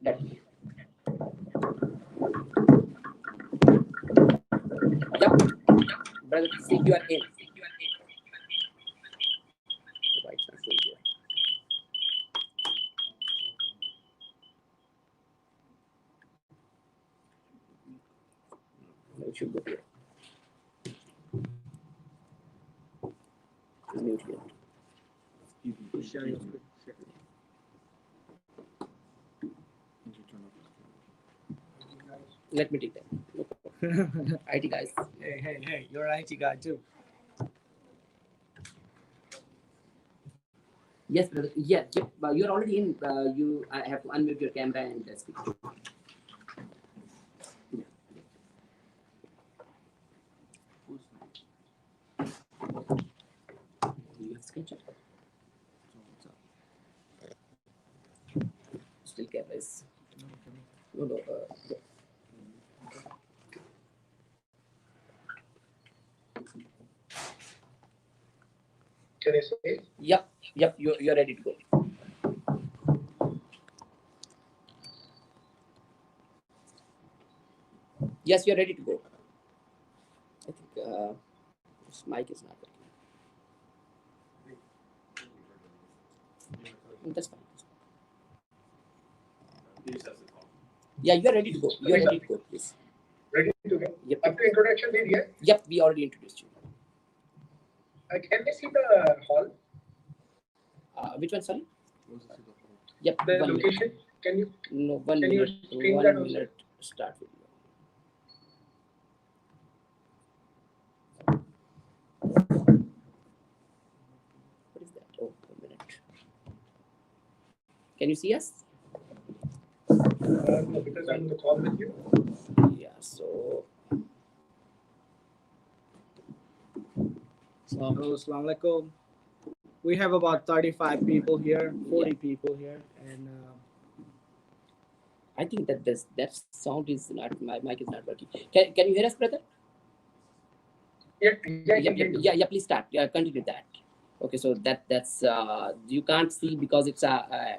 That, yep, brother, see you are in. Right, see you. It should go here. Mute here. Share your screen. Let me take that. No problem. IT guys. Hey, you're an IT guy too. Yes, brother. Yeah, yep. You're already in. I have to unmute your camera and speak. Yeah. You have SketchUp. Still camera is. No. Can I say? Yep. You're ready to go. Yes, you're ready to go. I think this mic is not working. That's fine. Yeah, you're ready to go. You're ready to go, please. Ready to go? Yep. Up to introduction did yet? Yep, we already introduced you. Can we see the hall? Which one, sorry? Yep. The 1 minute. location? Can you? No, 1 Can you minute. stream 1 that also? minute start video. What is that? Oh, 1 minute. Can you see us? No, because I'm on the call with you. Yeah, so. Assalamu alaikum. We have about 35 people here, 40 people here, and I think that sound is not, my mic is not working. Can you hear us, brother? Yeah. Yeah. Please start. Yeah, continue that. Okay, so that's you can't see because it's a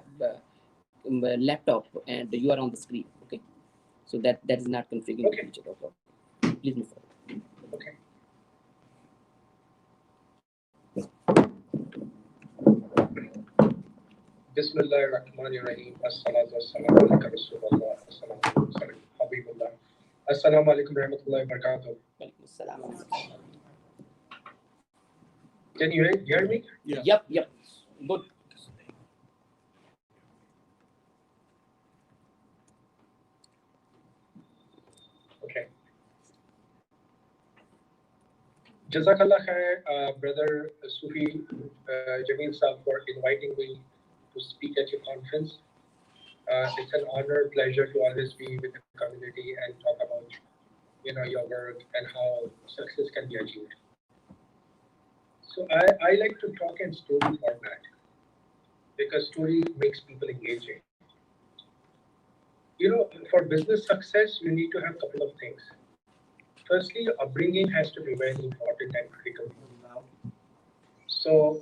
laptop and you are on the screen. Okay, so that is not configuring Okay. the feature. Okay. Please move forward. Okay. Bismillahirrahmanirrahim. Assalatu wassalamu ala Rasulullah. Sorry, Habibullah. Assalamu alaikum warahmatullahi wabarakatuh. Walaikum assalam. Can you hear me? yeah. Yep. Good. Okay. Jazakallah khair, brother Sufi Jamil Saab, for inviting me to speak at your conference. It's an honor, pleasure to always be with the community and talk about, your work and how success can be achieved. So I like to talk in story format because story makes people engaging. For business success, you need to have a couple of things. Firstly, your upbringing has to be very important and critical. So,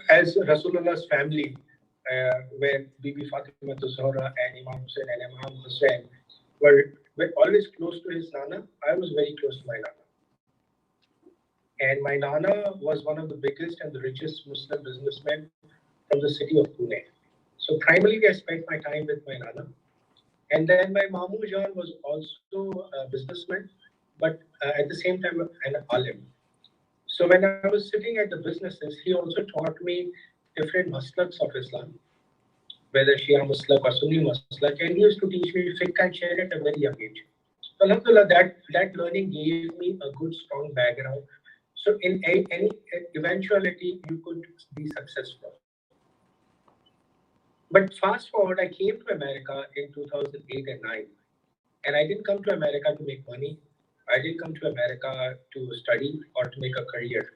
as Rasulullah's family, where Bibi Fatima Zahra and Imam Hussein and Imam Hussein were always close to his Nana, I was very close to my Nana. And my Nana was one of the biggest and the richest Muslim businessmen from the city of Pune. So primarily I spent my time with my Nana. And then my Mamu Jan was also a businessman, but at the same time an alim. So when I was sitting at the businesses, he also taught me different maslaks of Islam, whether Shia maslak or Sunni maslak, and he used to teach me fiqh and share at a very young age. So alhamdulillah, that learning gave me a good, strong background. So in any eventuality, you could be successful. But fast forward, I came to America in 2008 and 9. And I didn't come to America to make money. I didn't come to America to study or to make a career.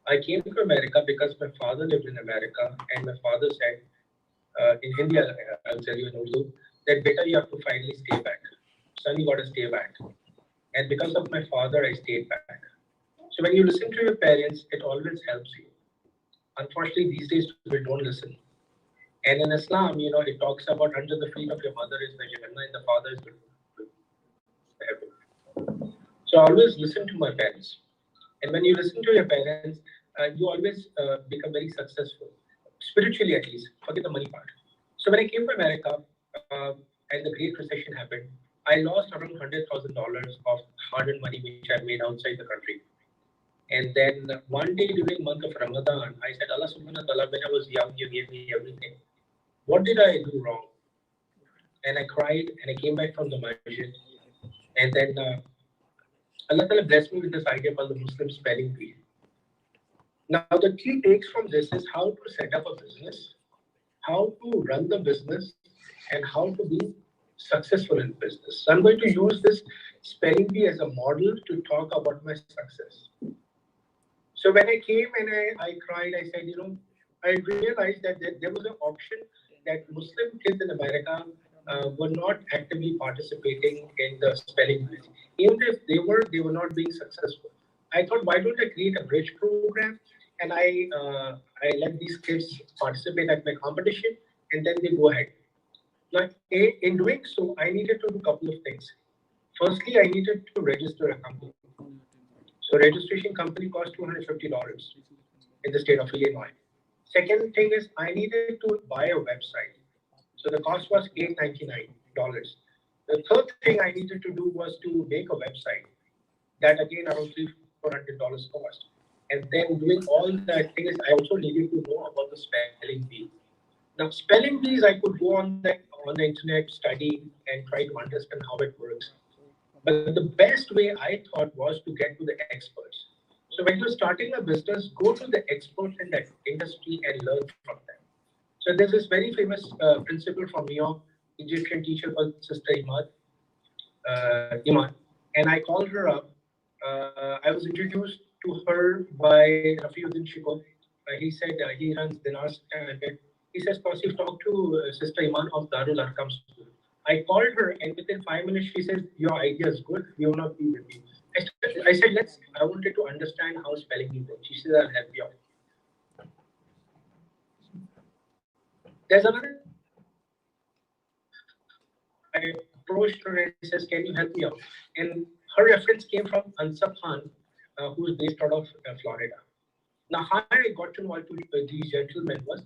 I came to America because my father lived in America, and my father said, in Hindi, I'll tell you in Urdu, that beta, you have to finally stay back. Son, you got to stay back. And because of my father, I stayed back. So when you listen to your parents, it always helps you. Unfortunately, these days, people don't listen. And in Islam, it talks about under the feet of your mother is the Jannah and the father is the heaven. So I always listen to my parents. And when you listen to your parents, you always become very successful, spiritually at least. Forget the money part. So when I came to America and the Great Recession happened, I lost around $100,000 of hard-earned money which I made outside the country. And then one day during month of Ramadan, I said, Allah subhanahu wa ta'ala, when I was young, you gave me everything. What did I do wrong? And I cried and I came back from the masjid. And then Allah Ta'ala blessed me with this idea called the Muslim spelling bee. Now, the key takes from this is how to set up a business, how to run the business, and how to be successful in business. So I'm going to use this spelling bee as a model to talk about my success. So when I came and I cried, I said, I realized that there was an option that Muslim kids in America were not actively participating in the spelling bee. Even if they were not being successful. I thought, why don't I create a bridge program and I let these kids participate at my competition and then they go ahead. Now, in doing so, I needed to do a couple of things. Firstly, I needed to register a company. So registration company cost $250 in the state of Illinois. Second thing is I needed to buy a website. So the cost was $899. The third thing I needed to do was to make a website. That again around $300-400 cost. And then doing all that thing is I also needed to know about the spelling bee. Now spelling bees I could go on the internet, study and try to understand how it works. But the best way I thought was to get to the experts. So when you're starting a business, go to the experts in that industry and learn from them. So there's this very famous principal from New York, Egyptian teacher called Sister Iman. And I called her up. I was introduced to her by Rafiuddin Shiko. He said he runs Dinar Standard. He says, Tausif, talk to Sister Iman of Darul Arkam School. I called her and within 5 minutes she says, your idea is good. We will not be with you. I said, I wanted to understand how spelling is. She says, I'll help you out. There's another. I approached her and says, can you help me out? And her reference came from Ansab Khan, who is based out of Florida. Now, how I got to know all these gentlemen was,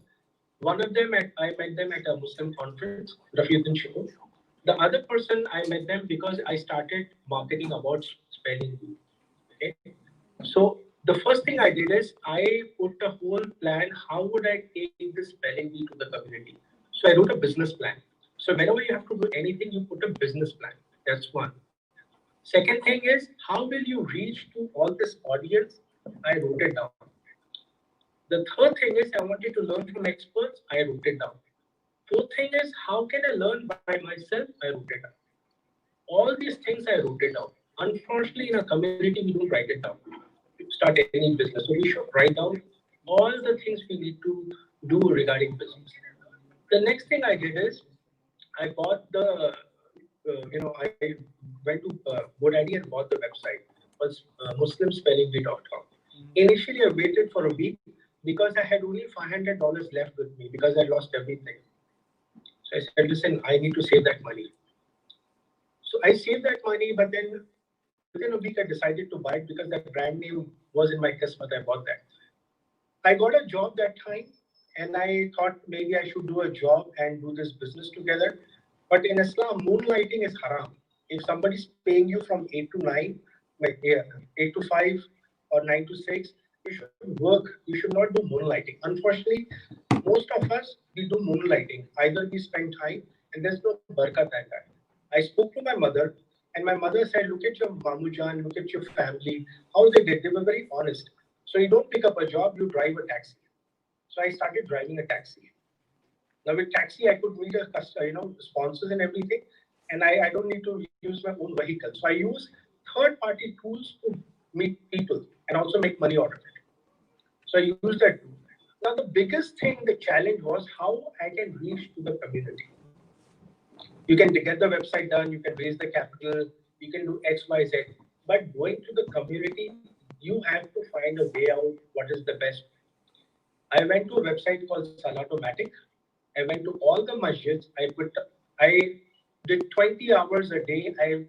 one of them, I met them at a Muslim conference, Rafiuddin Shiko. The other person, I met them because I started marketing about spelling bee. Okay. So the first thing I did is I put a whole plan. How would I take this spelling bee to the community? So I wrote a business plan. So whenever you have to do anything, you put a business plan. That's one. Second thing is, how will you reach to all this audience? I wrote it down. The third thing is, I want you to learn from experts. I wrote it down. Fourth thing is, how can I learn by myself? I wrote it down. All these things I wrote it down. Unfortunately, in a community, we don't write it down to start any business. So we should write down all the things we need to do regarding business. The next thing I did is I bought the, I went to GoDaddy and bought the website. It was muslimspellingbee.com. Initially, I waited for a week because I had only $500 left with me because I lost everything. So I said, listen, I need to save that money. So I saved that money, but then within a week, I decided to buy it because that brand name was in my Kismet. I bought that. I got a job that time and I thought maybe I should do a job and do this business together. But in Islam, moonlighting is haram. If somebody's paying you from 8 to 9, like 8 to 5 or 9 to 6, you should work. You should not do moonlighting. Unfortunately, most of us, we do moonlighting. Either we spend time and there's no barakat at that. I spoke to my mother and my mother said, look at your Mamujan, look at your family, how they did. They were very honest. So you don't pick up a job, you drive a taxi. So I started driving a taxi. Now with taxi, I could meet sponsors and everything. And I don't need to use my own vehicle. So I use third-party tools to meet people and also make money out of it. So I use that tool. Now the biggest thing, the challenge was how I can reach to the community. You can get the website done, you can raise the capital, you can do X, Y, Z. But going to the community, you have to find a way out what is the best. I went to a website called Salatomatic. I went to all the masjids. I did 20 hours a day. I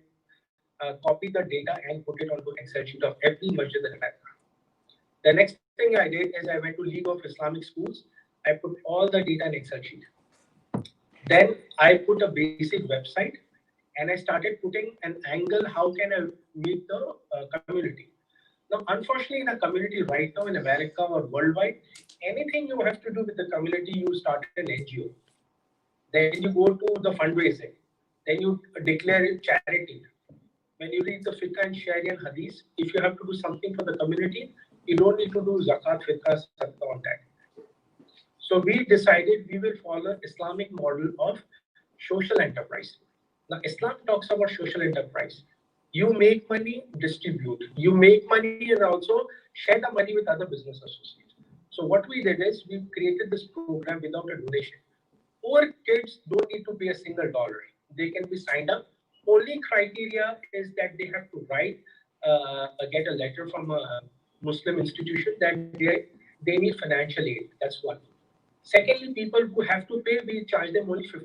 copied the data and put it onto Excel sheet of every masjid in America. The next thing I did is I went to League of Islamic Schools. I put all the data in Excel sheet. Then I put a basic website and I started putting an angle. How can I meet the community? Now, unfortunately, in a community right now in America or worldwide, anything you have to do with the community, you start an NGO. Then you go to the fundraising. Then you declare it charity. When you read the fiqh and sharia and hadith, if you have to do something for the community, you don't need to do zakat, fiqh, sadaqah on that. So we decided we will follow Islamic model of social enterprise. Now, Islam talks about social enterprise. You make money, distribute. You make money and also share the money with other business associates. So what we did is we created this program without a donation. Poor kids don't need to pay a single dollar. They can be signed up. Only criteria is that they have to write, get a letter from a Muslim institution that they need financial aid. That's one. Secondly, people who have to pay, we charge them only $50.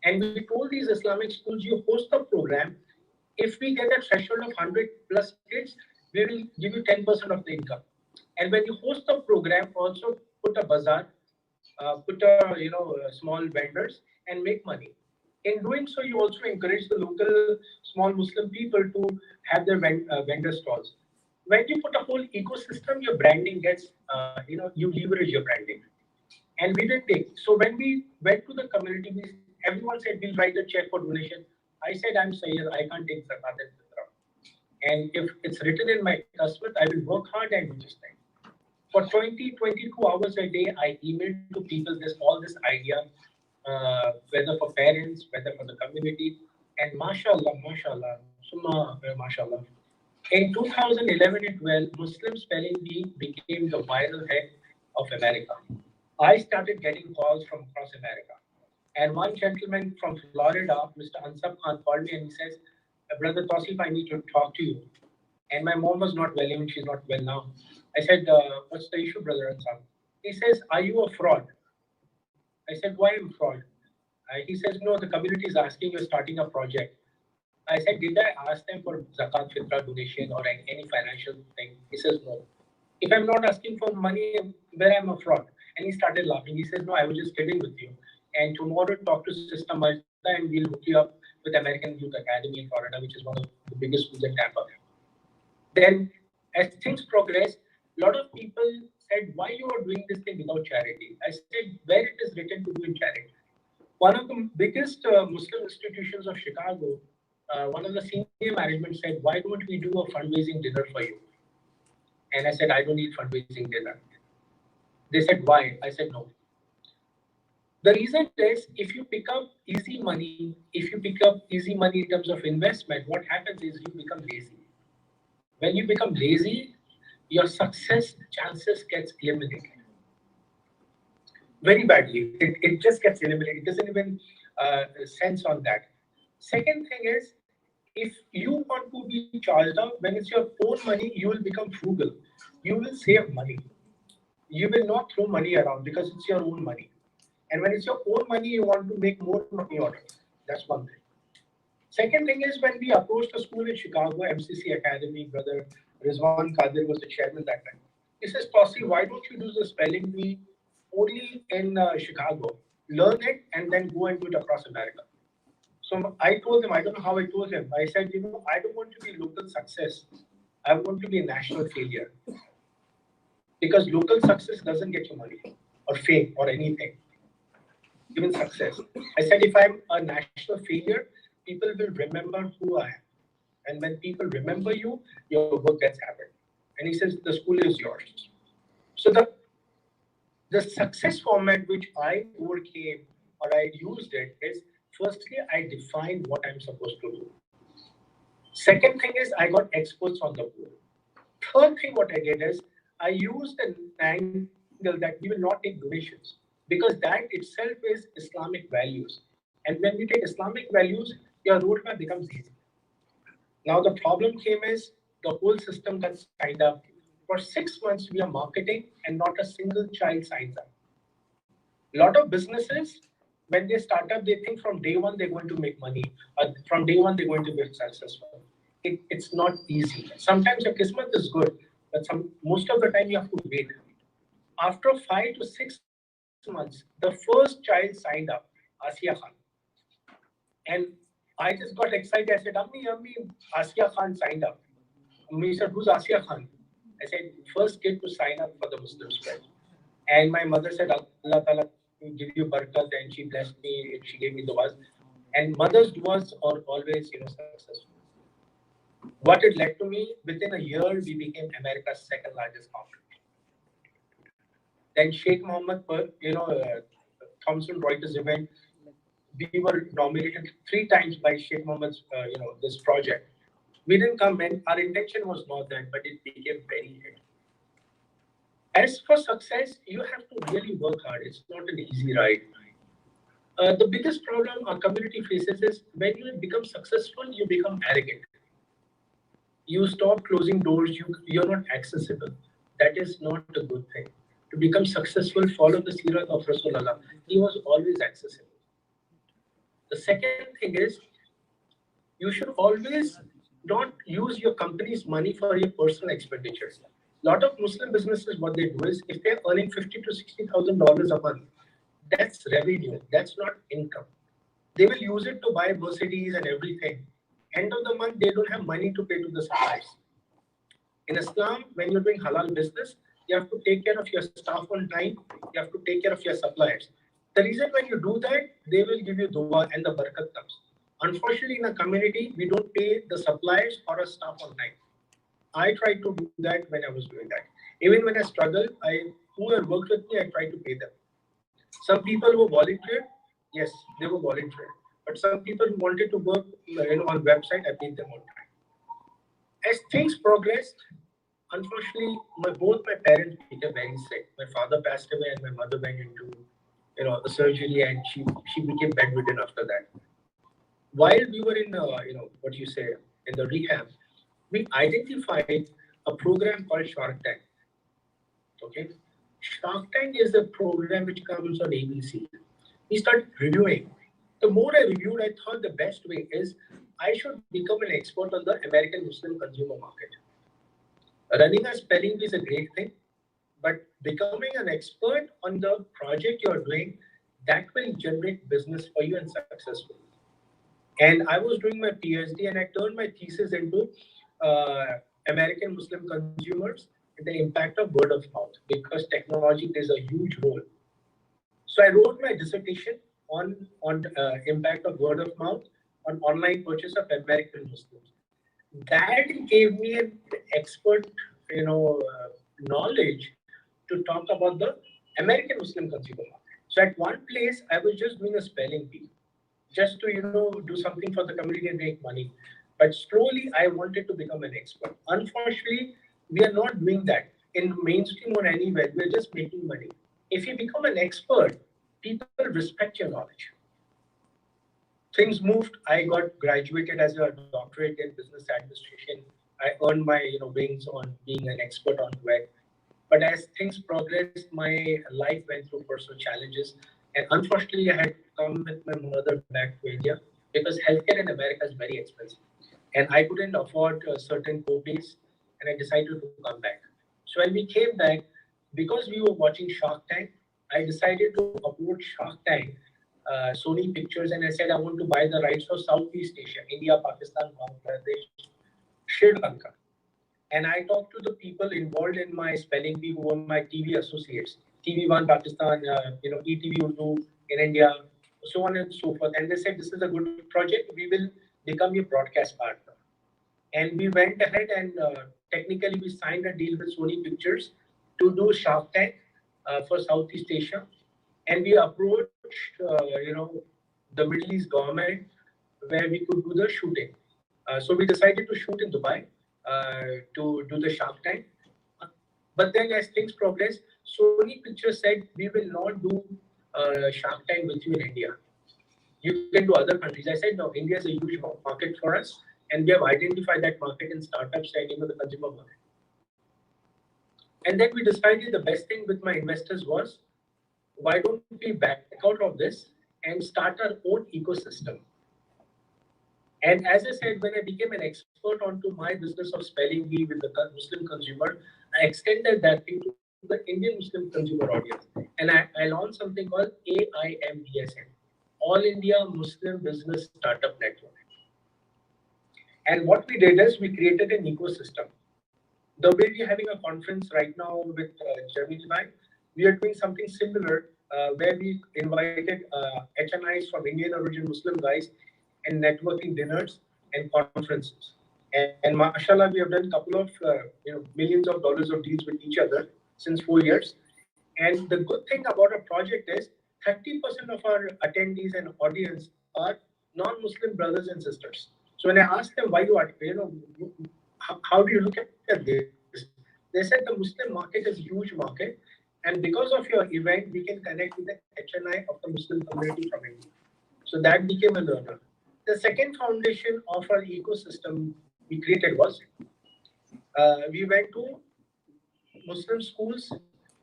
And we told these Islamic schools, you host the program. If we get a threshold of 100 plus kids, we will give you 10% of the income. And when you host the program, also put a bazaar, put a small vendors and make money. In doing so, you also encourage the local small Muslim people to have their vendor stalls. When you put a whole ecosystem, your branding gets, you leverage your branding. And we didn't take. So when we went to the community, everyone said, we'll write a check for donation. I said, I'm Sayyid, I can't take zakat and fitra. And if it's written in my kasmat, I will work hard and do this thing. For 20, 22 hours a day, I emailed to people all this idea, whether for parents, whether for the community. And mashallah, mashallah. In 2011 and 12, Muslim Spelling Bee became the viral head of America. I started getting calls from across America. And one gentleman from Florida, Mr. Ansab Khan, called me and he says, Brother Tausif, I need to talk to you. And my mom was not well, even she's not well now. I said, what's the issue, Brother Ansab? He says, are you a fraud? I said, why am I fraud? He says, no, the community is asking you're starting a project. I said, did I ask them for zakat, fitra, donation or any financial thing? He says, no. If I'm not asking for money, where I'm a fraud? And he started laughing. He said, no, I was just kidding with you. And tomorrow talk to Sister Majda and we'll hook you up with American Youth Academy in Florida, which is one of the biggest schools in Tampa. Then as things progressed, a lot of people said, why you are doing this thing without charity? I said, where it is written to do in charity. One of the biggest Muslim institutions of Chicago, one of the senior management said, why don't we do a fundraising dinner for you? And I said, I don't need fundraising dinner. They said, why? I said, no. The reason is, if you pick up easy money in terms of investment, what happens is you become lazy. When you become lazy, your success chances gets eliminated. Very badly. It just gets eliminated. It doesn't even sense on that. Second thing is, if you want to be charged out, when it's your own money, you will become frugal. You will save money. You will not throw money around because it's your own money. And when it's your own money, you want to make more money out of it. That's one thing. Second thing is, when we approached a school in Chicago, MCC Academy, Brother Rizwan Qadir was the chairman that time. He says, Tossi, why don't you do the spelling bee only in Chicago? Learn it and then go and do it across America. So I told him, I don't know how I told him. I said, I don't want to be local success. I want to be a national failure. Because local success doesn't get you money or fame or anything, even success. I said, if I'm a national failure, people will remember who I am. And when people remember you, your work gets happened. And he says, the school is yours. So the success format which I overcame or I used it is, firstly, I defined what I'm supposed to do. Second thing is, I got experts on the board. Third thing what I did is, I used an angle that we will not take donations, because that itself is Islamic values. And when we take Islamic values, your roadmap becomes easy. Now the problem came is, the whole system got signed up. For 6 months, we are marketing and not a single child signs up. A lot of businesses, when they start up, they think from day one they're going to make money. From day one they're going to be successful. It's not easy. Sometimes your kismet is good, but most of the time you have to wait. After 5 to 6 months, the first child signed up, Asiya Khan. And I just got excited. I said, Ammi, Asiya Khan signed up. Ammi said, who's Asiya Khan? I said, first kid to sign up for the Muslim spread. And my mother said, Allah Ta'ala give you barakat, and she blessed me, she gave me du'as. And mother's du'as are always, successful. What it led to me, within a year, we became America's second largest market. Then Sheikh Mohammed, Thomson Reuters event, we were nominated 3 times by Sheikh Mohammed's, this project. We didn't come in. Our intention was not that, but it became very hit. As for success, you have to really work hard. It's not an easy ride. The biggest problem our community faces is when you become successful, you become arrogant. You stop closing doors. You're not accessible. That is not a good thing. To become successful, follow the seerah of Rasulullah. He was always accessible. The second thing is, you should always not use your company's money for your personal expenditures. A lot of Muslim businesses, what they do is, if they're earning $50,000 to $60,000 a month, that's revenue. That's not income. They will use it to buy Mercedes and everything. End of the month, they don't have money to pay to the suppliers. In Islam, when you're doing halal business, you have to take care of your staff on time. You have to take care of your suppliers. The reason when you do that, they will give you dua and the barakat comes. Unfortunately, in a community, we don't pay the suppliers or our staff on time. I tried to do that when I was doing that. Even when I struggled, whoever worked with me, I tried to pay them. Some people who volunteered, yes, they were volunteered. But some people who wanted to work on website, I paid them on time. As things progressed, unfortunately, both my parents became very sick. My father passed away and my mother went into a surgery, and she became bedridden after that. While we were in in the rehab, we identified a program called Shark Tank. Okay, Shark Tank is a program which comes on ABC. We started reviewing. The more I reviewed, I thought the best way is I should become an expert on the American Muslim consumer market. Running a spelling bee is a great thing, but becoming an expert on the project you're doing, that will generate business for you and successful. And I was doing my PhD, and I turned my thesis into American Muslim consumers and the impact of word of mouth, because technology plays a huge role. So I wrote my dissertation on impact of word of mouth on online purchase of American Muslims. That gave me an expert, knowledge to talk about the American Muslim consumer market. So at one place, I was just doing a spelling bee, just to do something for the community and make money. But slowly, I wanted to become an expert. Unfortunately, we are not doing that in mainstream or anywhere. We're just making money. If you become an expert, people respect your knowledge. Things moved. I got graduated as a doctorate in business administration. I earned my wings on being an expert on web. But as things progressed, my life went through personal challenges. And unfortunately, I had to come with my mother back to India because healthcare in America is very expensive. And I couldn't afford certain co-pays, and I decided to come back. So when we came back, because we were watching Shark Tank, I decided to approach Shark Tank, Sony Pictures, and I said, I want to buy the rights for Southeast Asia, India, Pakistan, Bangladesh, Sri Lanka. And I talked to the people involved in my spelling bee who were my TV associates, TV1 Pakistan, ETV Urdu in India, so on and so forth. And they said, this is a good project. We will become your broadcast partner. And we went ahead and technically we signed a deal with Sony Pictures to do Shark Tank for Southeast Asia. And we approached, the Middle East government where we could do the shooting. So we decided to shoot in Dubai to do the Shark Tank. But then as things progressed, Sony Pictures said, we will not do Shark Tank with you in India. You can do other countries. I said, no, India is a huge market for us. And we have identified that market in startups and the consumer market. And then we decided the best thing with my investors was, why don't we back out of this and start our own ecosystem? And as I said, when I became an expert onto my business of spelling bee with the Muslim consumer, I extended that thing to the Indian Muslim consumer audience. And I launched something called AIMBSN, All India Muslim Business Startup Network. And what we did is we created an ecosystem. The way we're having a conference right now with Jamil Bhai, we are doing something similar where we invited HNIs from Indian origin Muslim guys and networking dinners and conferences. And mashallah, we have done a couple of millions of dollars of deals with each other since 4 years. And the good thing about our project is 30% of our attendees and audience are non-Muslim brothers and sisters. So when I asked them why you are, how do you look at this? They said the Muslim market is a huge market, and because of your event, we can connect with the HNI of the Muslim community from India. So that became a learner. The second foundation of our ecosystem we created was we went to Muslim schools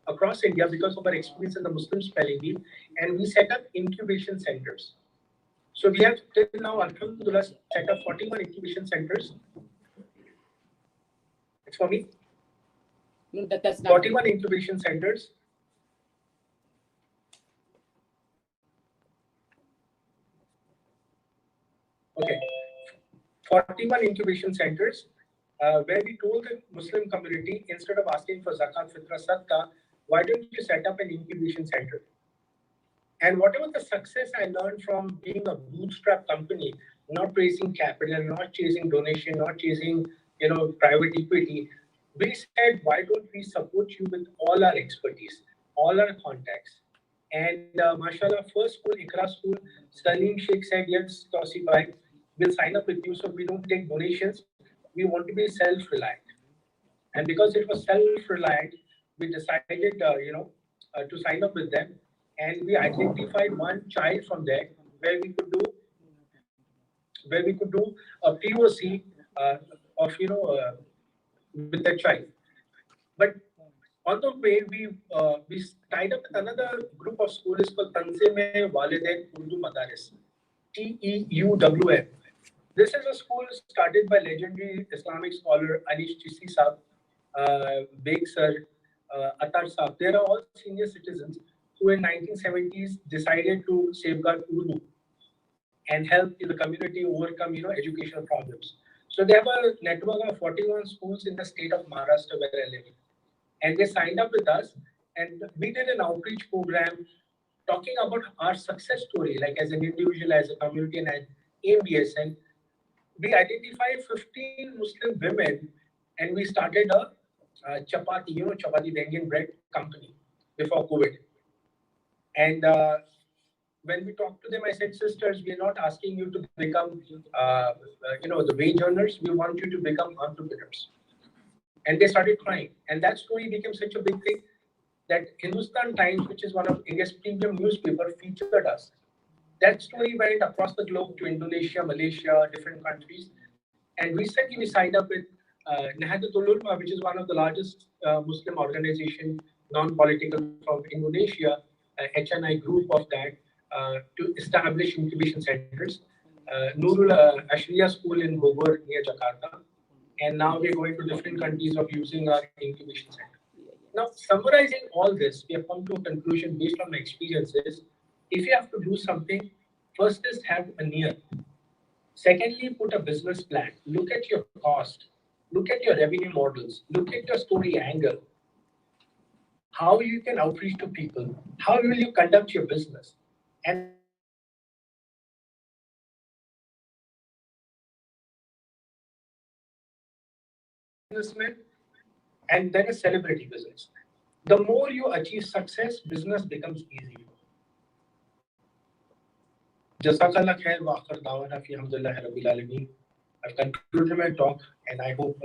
across India because of our experience in the Muslim spelling bee, and we set up incubation centers. So we have till now, alhamdulillah, set up 41 incubation centers. It's for me. No, that's not 41 incubation centers. Okay, 41 incubation centers where we told the Muslim community, instead of asking for zakat, fitra, sadaqah, why don't you set up an incubation center? And whatever the success I learned from being a bootstrap company, not raising capital, not chasing donation, not chasing private equity, we said, why don't we support you with all our expertise, all our contacts? And mashallah, first school, Ikra school, Salim Sheikh said, yes, Tosi Bhai, we'll sign up with you so we don't take donations. We want to be self-reliant. And because it was self-reliant, we decided, to sign up with them. And we identified one child from there where we could do a POC of with that child. But on the way, we tied up with another group of schools called Tanzim Walidain Urdu Madaris, TEUWM. This is a school started by legendary Islamic scholar Anish Chisi Saab, Beg Sir, Attar Saab. They are all senior citizens who in 1970s decided to safeguard Urdu and help the community overcome educational problems. So they have a network of 41 schools in the state of Maharashtra where I live. And they signed up with us, and we did an outreach program talking about our success story, like as an individual, as a community, and at AMBS. And we identified 15 Muslim women, and we started a chapati, chapati, the Indian bread company before COVID. And when we talked to them, I said, sisters, we are not asking you to become, the wage earners. We want you to become entrepreneurs. And they started crying. And that story became such a big thing that Hindustan Times, which is one of India's premium newspaper, featured us. That story went across the globe to Indonesia, Malaysia, different countries. And recently we signed up with Nahdlatul Ulama, which is one of the largest Muslim organization, non-political from Indonesia, HNI group of that, to establish incubation centers. Nurul Ashriya School in Bogor near Jakarta. And now we're going to different countries of using our incubation center. Now, summarizing all this, we have come to a conclusion based on my experiences. If you have to do something, first is have a niyat. Secondly, put a business plan. Look at your cost. Look at your revenue models. Look at your story angle. How you can outreach to people. How will you conduct your business? And businessman and then a celebrity business. The more you achieve success, business becomes easy. Jazakallah khair wa akhir dawana fi alhamdulillahi rabbil alameen. I've concluded my talk and I hope